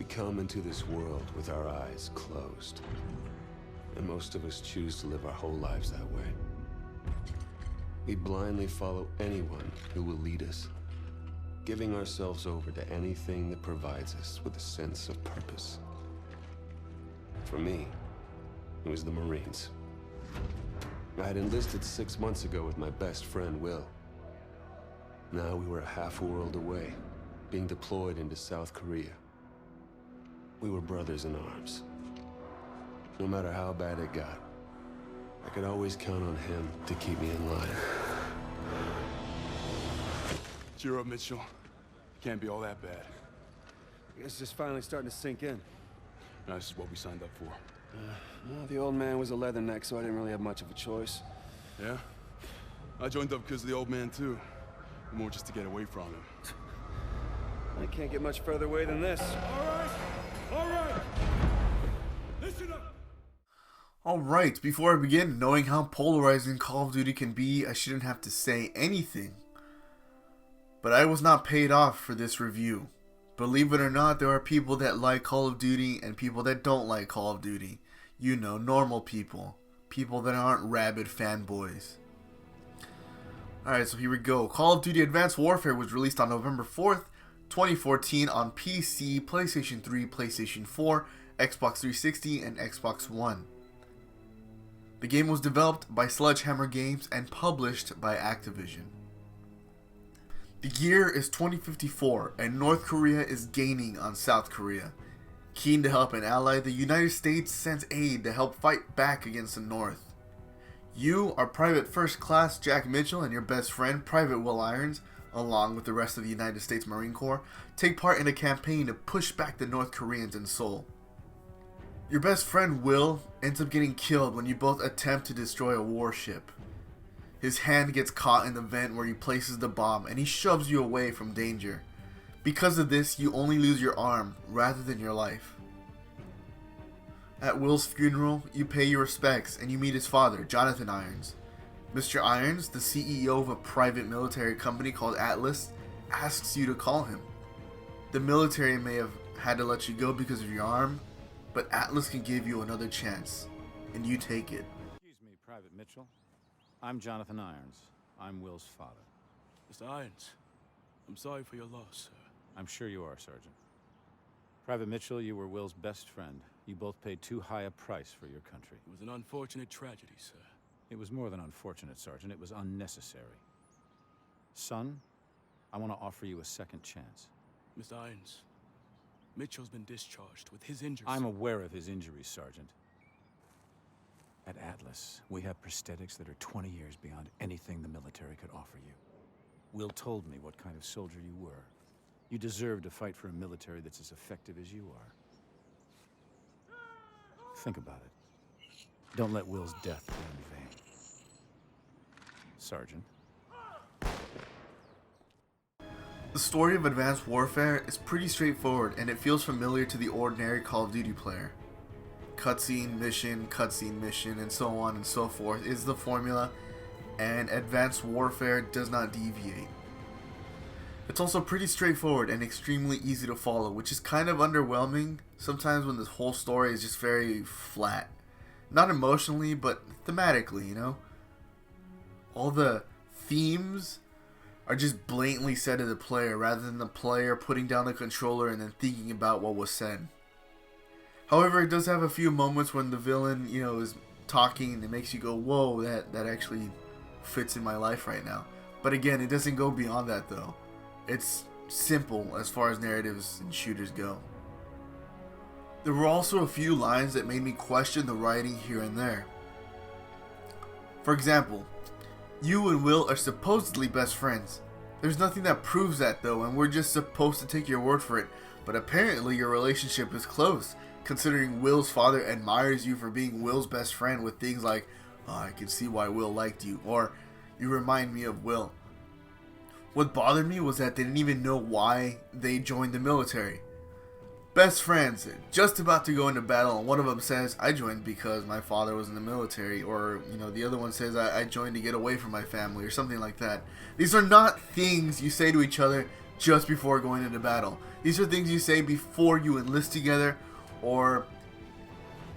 come into this world with our eyes closed. And most of us choose to live our whole lives that way. We blindly follow anyone who will lead us, giving ourselves over to anything that provides us with a sense of purpose. For me, it was the Marines. I had enlisted 6 months ago with my best friend, Will. Now we were a half a world away, being deployed into South Korea. We were brothers in arms. No matter how bad it got, I could always count on him to keep me in line. Cheer up, Mitchell. Can't be all that bad. I guess it's just finally starting to sink in. No, this is what we signed up for. Well, the old man was a leatherneck, so I didn't really have much of a choice. Yeah? I joined up because of the old man, too. More just to get away from him. I can't get much further away than this. All right! Listen up! Alright, before I begin, knowing how polarizing Call of Duty can be, I shouldn't have to say anything. But I was not paid off for this review. Believe it or not, there are people that like Call of Duty and people that don't like Call of Duty. You know, normal people. People that aren't rabid fanboys. Alright, so here we go. Call of Duty Advanced Warfare was released on November 4th, 2014 on PC, PlayStation 3, PlayStation 4, Xbox 360, and Xbox One. The game was developed by Sledgehammer Games and published by Activision. The year is 2054 and North Korea is gaining on South Korea. Keen to help an ally, the United States sends aid to help fight back against the North. You are Private First Class Jack Mitchell and your best friend, Private Will Irons, along with the rest of the United States Marine Corps, take part in a campaign to push back the North Koreans in Seoul. Your best friend Will ends up getting killed when you both attempt to destroy a warship. His hand gets caught in the vent where he places the bomb and he shoves you away from danger. Because of this, you only lose your arm rather than your life. At Will's funeral, you pay your respects and you meet his father, Jonathan Irons. Mr. Irons, the CEO of a private military company called Atlas, asks you to call him. The military may have had to let you go because of your arm, but Atlas can give you another chance, and you take it. Excuse me, Private Mitchell. I'm Jonathan Irons. I'm Will's father. Mr. Irons, I'm sorry for your loss, sir. I'm sure you are, Sergeant. Private Mitchell, you were Will's best friend. You both paid too high a price for your country. It was an unfortunate tragedy, sir. It was more than unfortunate, Sergeant. It was unnecessary. Son, I want to offer you a second chance. Mr. Irons, Mitchell's been discharged with his injuries. I'm aware of his injuries, Sergeant. At Atlas, we have prosthetics that are 20 years beyond anything the military could offer you. Will told me what kind of soldier you were. You deserve to fight for a military that's as effective as you are. Think about it. Don't let Will's death be in vain. Sergeant. The story of Advanced Warfare is pretty straightforward and it feels familiar to the ordinary Call of Duty player. Cutscene, mission, and so on and so forth is the formula, and Advanced Warfare does not deviate. It's also pretty straightforward and extremely easy to follow, which is kind of underwhelming sometimes when this whole story is just very flat. Not emotionally, but thematically, you know? All the themes are just blatantly said to the player rather than the player putting down the controller and then thinking about what was said. However, it does have a few moments when the villain, you know, is talking and it makes you go, whoa, that actually fits in my life right now. But again, it doesn't go beyond that though. It's simple as far as narratives and shooters go. There were also a few lines that made me question the writing here and there. For example, you and Will are supposedly best friends. There's nothing that proves that though, and we're just supposed to take your word for it. But apparently your relationship is close, considering Will's father admires you for being Will's best friend with things like, oh, I can see why Will liked you, or you remind me of Will. What bothered me was that they didn't even know why they joined the military. Best friends, just about to go into battle, and one of them says, I joined because my father was in the military, or, you know, the other one says, I joined to get away from my family, or something like that. These are not things you say to each other just before going into battle. These are things you say before you enlist together, or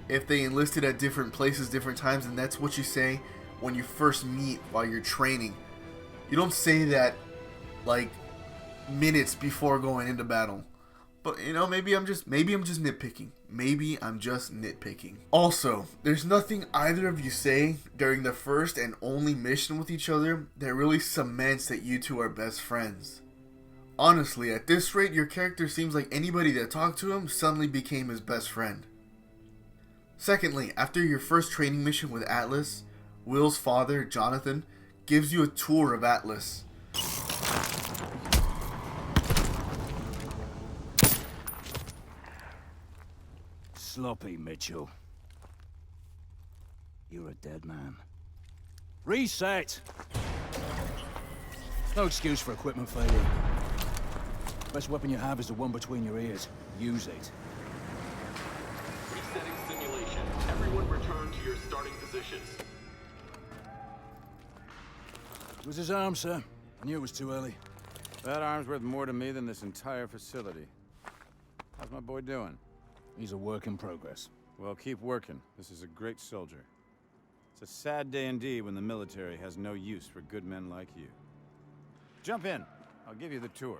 if they enlisted at different places, different times, and that's what you say when you first meet while you're training. You don't say that like minutes before going into battle. But you know, maybe I'm just nitpicking. Maybe I'm just nitpicking. Also, there's nothing either of you say during the first and only mission with each other that really cements that you two are best friends. Honestly, at this rate, your character seems like anybody that talked to him suddenly became his best friend. Secondly, after your first training mission with Atlas, Will's father, Jonathan, gives you a tour of Atlas. Sloppy, Mitchell. You're a dead man. Reset! No excuse for equipment failure. Best weapon you have is the one between your ears. Use it. Resetting simulation. Everyone return to your starting positions. It was his arm, sir. I knew it was too early. That arm's worth more to me than this entire facility. How's my boy doing? He's a work in progress. Well, keep working. This is a great soldier. It's a sad day indeed when the military has no use for good men like you. Jump in. I'll give you the tour.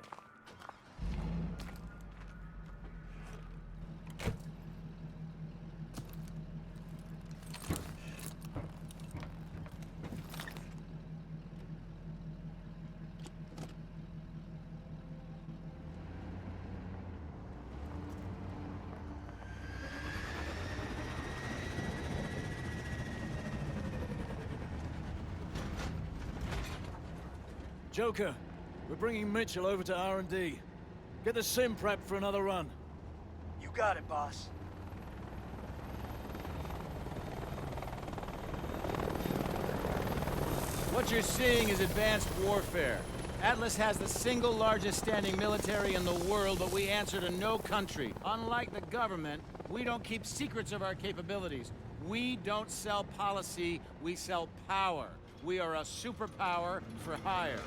Joker, we're bringing Mitchell over to R&D. Get the sim prepped for another run. You got it, boss. What you're seeing is advanced warfare. Atlas has the single largest standing military in the world, but we answer to no country. Unlike the government, we don't keep secrets of our capabilities. We don't sell policy, we sell power. We are a superpower for hire.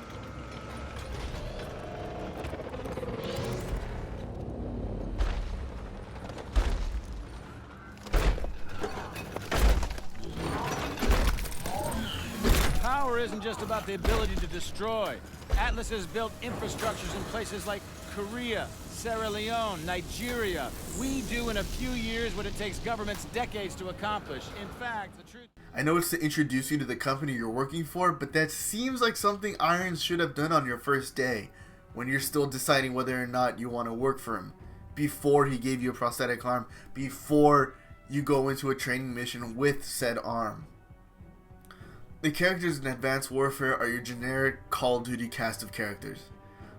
Power isn't just about the ability to destroy. Atlas has built infrastructures in places like Korea, Sierra Leone, Nigeria. We do in a few years what it takes governments decades to accomplish. In fact, the truth... I know it's to introduce you to the company you're working for, but that seems like something Irons should have done on your first day, when you're still deciding whether or not you want to work for him, before he gave you a prosthetic arm, before you go into a training mission with said arm. The characters in Advanced Warfare are your generic Call of Duty cast of characters.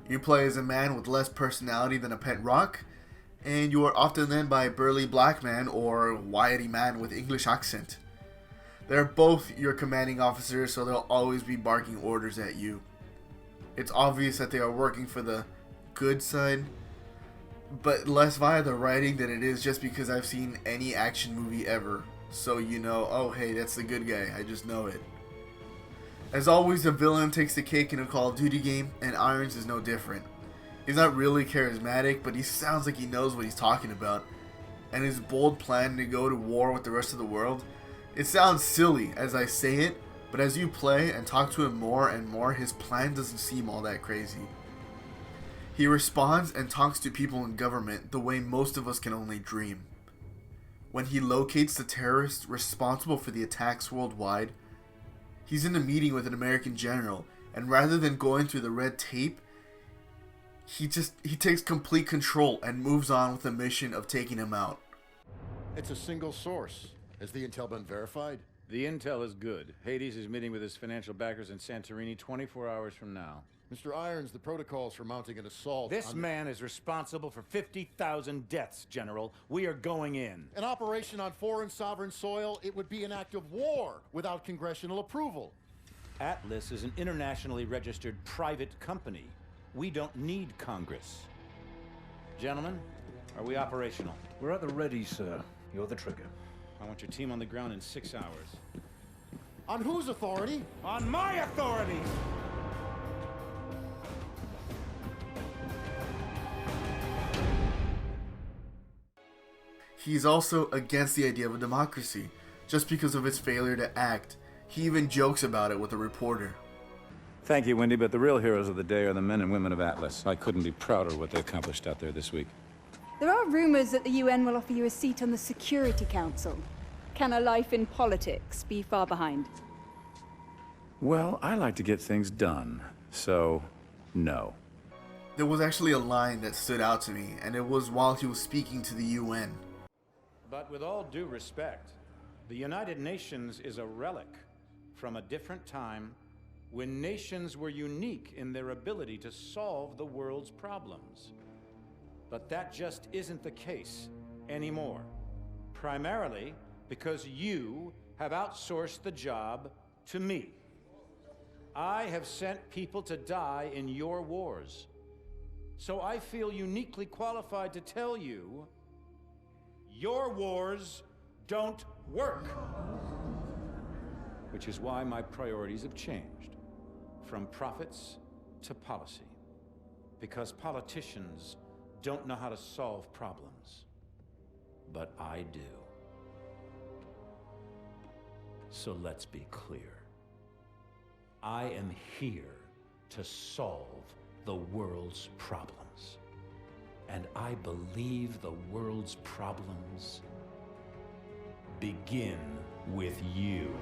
You play as a man with less personality than a pet rock, and you are often led by a burly black man or wiry man with English accent. They're both your commanding officers, so they'll always be barking orders at you. It's obvious that they are working for the good side, but less via the writing than it is just because I've seen any action movie ever. So you know, oh hey, that's the good guy, I just know it. As always, the villain takes the cake in a Call of Duty game, and Irons is no different. He's not really charismatic, but he sounds like he knows what he's talking about. And his bold plan to go to war with the rest of the world, it sounds silly as I say it, but as you play and talk to him more and more, his plan doesn't seem all that crazy. He responds and talks to people in government the way most of us can only dream. When he locates the terrorists responsible for the attacks worldwide, he's in a meeting with an American general, and rather than going through the red tape, he takes complete control and moves on with the mission of taking him out. It's a single source. Has the intel been verified? The intel is good. Hades is meeting with his financial backers in Santorini 24 hours from now. Mr. Irons, the protocols for mounting an assault This man is responsible for 50,000 deaths, General. We are going in. An operation on foreign sovereign soil, it would be an act of war without congressional approval. Atlas is an internationally registered private company. We don't need Congress. Gentlemen, are we operational? We're at the ready, sir. You're the trigger. I want your team on the ground in 6 hours. On whose authority? On my authority! he's also against the idea of a democracy, just because of its failure to act. He even jokes about it with a reporter. Thank you, Wendy, but the real heroes of the day are the men and women of Atlas. I couldn't be prouder of what they accomplished out there this week. There are rumors that the UN will offer you a seat on the Security Council. Can a life in politics be far behind? Well, I like to get things done, so no. There was actually a line that stood out to me, and it was while he was speaking to the UN. But with all due respect, the United Nations is a relic from a different time when nations were unique in their ability to solve the world's problems. But that just isn't the case anymore. Primarily because you have outsourced the job to me. I have sent people to die in your wars. So I feel uniquely qualified to tell you, your wars don't work. Which is why my priorities have changed from profits to policy. Because politicians don't know how to solve problems. But I do. So let's be clear. I am here to solve the world's problems. And I believe the world's problems begin with you.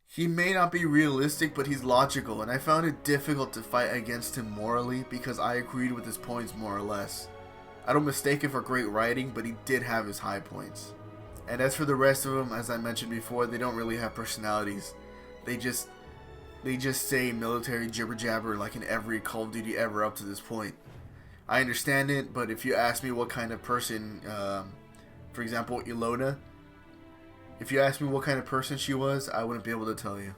He may not be realistic, but he's logical, and I found it difficult to fight against him morally because I agreed with his points more or less. I don't mistake it for great writing, but he did have his high points. And as for the rest of them, as I mentioned before, they don't really have personalities. They just say military jibber jabber like in every Call of Duty ever up to this point. I understand it, but if you ask me what kind of person, for example, Ilona, if you asked me what kind of person she was, I wouldn't be able to tell you.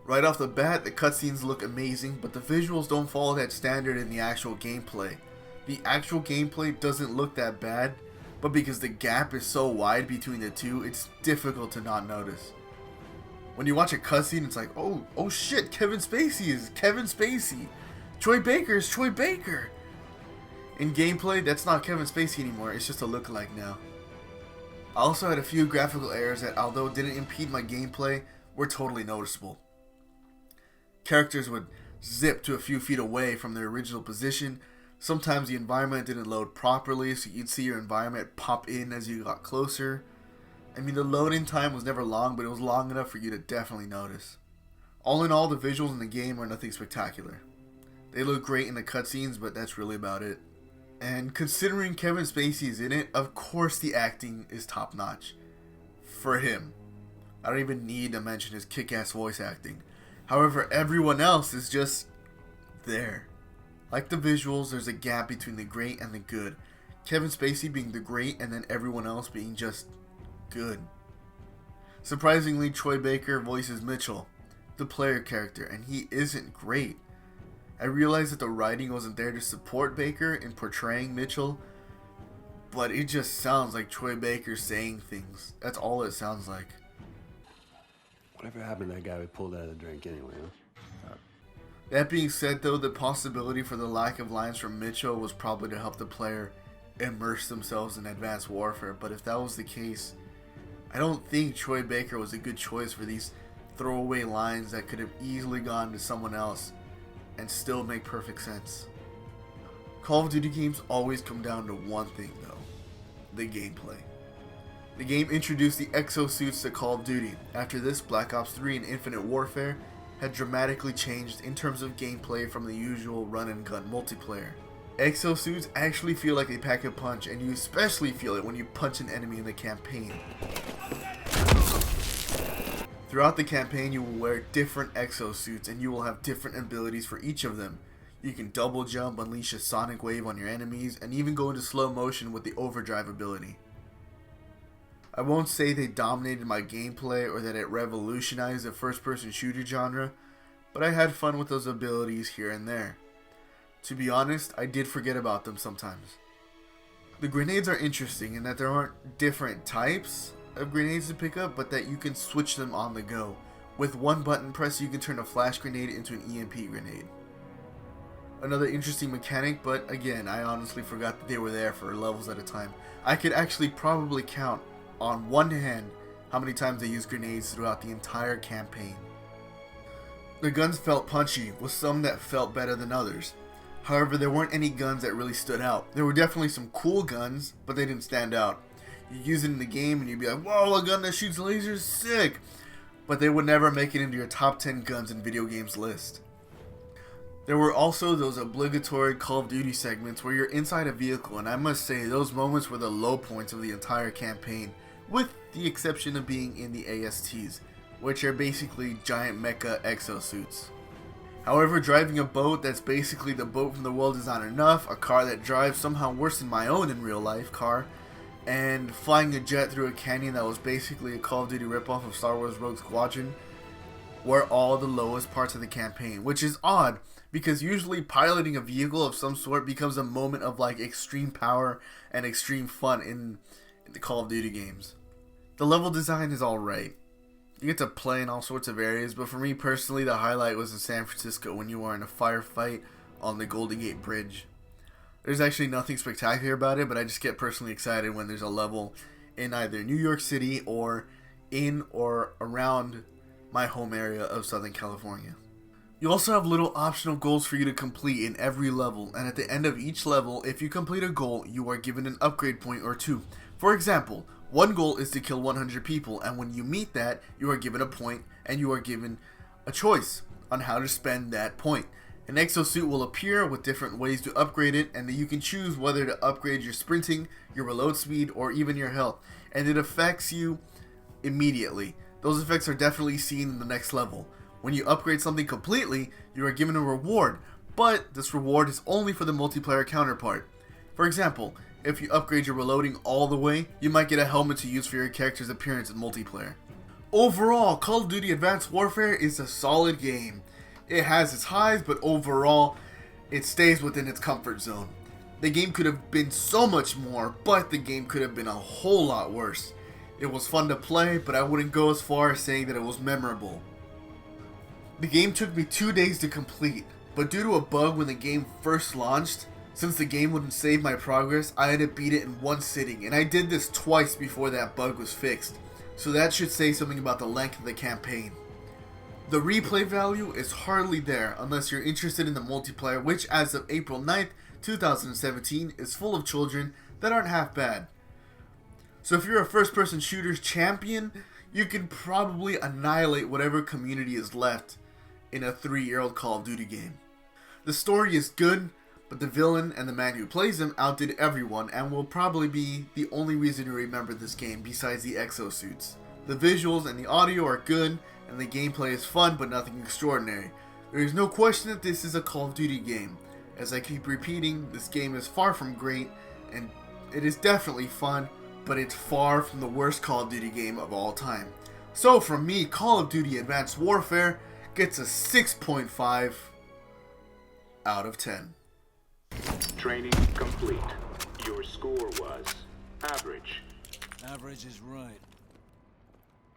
Right off the bat, the cutscenes look amazing, but the visuals don't follow that standard in the actual gameplay. The actual gameplay doesn't look that bad, but because the gap is so wide between the two, it's difficult to not notice. When you watch a cutscene, it's like, oh shit, Kevin Spacey is Kevin Spacey. Troy Baker is Troy Baker. In gameplay, that's not Kevin Spacey anymore, it's just a lookalike now. I also had a few graphical errors that, although didn't impede my gameplay, were totally noticeable. Characters would zip to a few feet away from their original position. Sometimes the environment didn't load properly, so you'd see your environment pop in as you got closer. I mean, the loading time was never long, but it was long enough for you to definitely notice. All in all, the visuals in the game are nothing spectacular. They look great in the cutscenes, but that's really about it. And considering Kevin Spacey is in it, of course the acting is top notch. For him. I don't even need to mention his kick-ass voice acting. However, everyone else is just there. Like the visuals, there's a gap between the great and the good. Kevin Spacey being the great and then everyone else being just good. Surprisingly, Troy Baker voices Mitchell, the player character, and he isn't great. I realized that the writing wasn't there to support Baker in portraying Mitchell, but it just sounds like Troy Baker saying things. That's all it sounds like. Whatever happened to that guy we pulled out of the drink anyway, huh? That being said though, the possibility for the lack of lines from Mitchell was probably to help the player immerse themselves in Advanced Warfare, but if that was the case, I don't think Troy Baker was a good choice for these throwaway lines that could have easily gone to someone else and still make perfect sense. Call of Duty games always come down to one thing though, the gameplay. The game introduced the exosuits to Call of Duty. After this, Black Ops 3 and Infinite Warfare had dramatically changed in terms of gameplay from the usual run and gun multiplayer. Exosuits actually feel like they pack a punch, and you especially feel it when you punch an enemy in the campaign. Throughout the campaign, you will wear different exosuits, and you will have different abilities for each of them. You can double jump, unleash a sonic wave on your enemies, and even go into slow motion with the overdrive ability. I won't say they dominated my gameplay or that it revolutionized the first-person shooter genre, but I had fun with those abilities here and there. To be honest, I did forget about them sometimes. The grenades are interesting in that there aren't different types of grenades to pick up, but that you can switch them on the go. With one button press, you can turn a flash grenade into an EMP grenade. another interesting mechanic, but again, I honestly forgot that they were there for levels at a time. I could actually probably count on one hand how many times they used grenades throughout the entire campaign. The guns felt punchy, with some that felt better than others. However, there weren't any guns that really stood out. There were definitely some cool guns, but they didn't stand out. You use it in the game and you'd be like, whoa, a gun that shoots lasers, sick! But they would never make it into your top 10 guns in video games list. There were also those obligatory Call of Duty segments where you're inside a vehicle, and I must say, those moments were the low points of the entire campaign, with the exception of being in the ASTs, which are basically giant mecha exosuits. However, driving a boat that's basically the boat from the world is not enough, a car that drives somehow worse than my own in real life car, and flying a jet through a canyon that was basically a Call of Duty ripoff of Star Wars Rogue Squadron were all the lowest parts of the campaign, which is odd because usually piloting a vehicle of some sort becomes a moment of like extreme power and extreme fun in the Call of Duty games. The level design is alright. You get to play in all sorts of areas, but for me personally the highlight was in San Francisco when you were in a firefight on the Golden Gate Bridge. There's actually nothing spectacular about it, but I just get personally excited when there's a level in either New York City or in or around my home area of Southern California. You also have little optional goals for you to complete in every level, and at the end of each level, if you complete a goal, you are given an upgrade point or two. For example, one goal is to kill 100 people, and when you meet that, you are given a point, and you are given a choice on how to spend that point. An exosuit will appear with different ways to upgrade it, and you can choose whether to upgrade your sprinting, your reload speed, or even your health, and it affects you immediately. Those effects are definitely seen in the next level. When you upgrade something completely, you are given a reward, but this reward is only for the multiplayer counterpart. For example, if you upgrade your reloading all the way, you might get a helmet to use for your character's appearance in multiplayer. Overall, Call of Duty Advanced Warfare is a solid game. It has its highs, but overall, it stays within its comfort zone. The game could have been so much more, but the game could have been a whole lot worse. It was fun to play, but I wouldn't go as far as saying that it was memorable. The game took me 2 days to complete, but due to a bug when the game first launched, since the game wouldn't save my progress, I had to beat it in one sitting, and I did this twice before that bug was fixed, so that should say something about the length of the campaign. The replay value is hardly there unless you're interested in the multiplayer, which as of April 9th, 2017 is full of children that aren't half bad. So if you're a first-person shooters champion, you can probably annihilate whatever community is left in a 3-year-old Call of Duty game. The story is good, but the villain and the man who plays him outdid everyone and will probably be the only reason you remember this game besides the exosuits. The visuals and the audio are good, and the gameplay is fun but nothing extraordinary. There is no question that this is a Call of Duty game. As I keep repeating, this game is far from great, and it is definitely fun, but it's far from the worst Call of Duty game of all time. So from me, Call of Duty Advanced Warfare gets a 6.5 out of 10. Training complete. Your score was average. Average is right.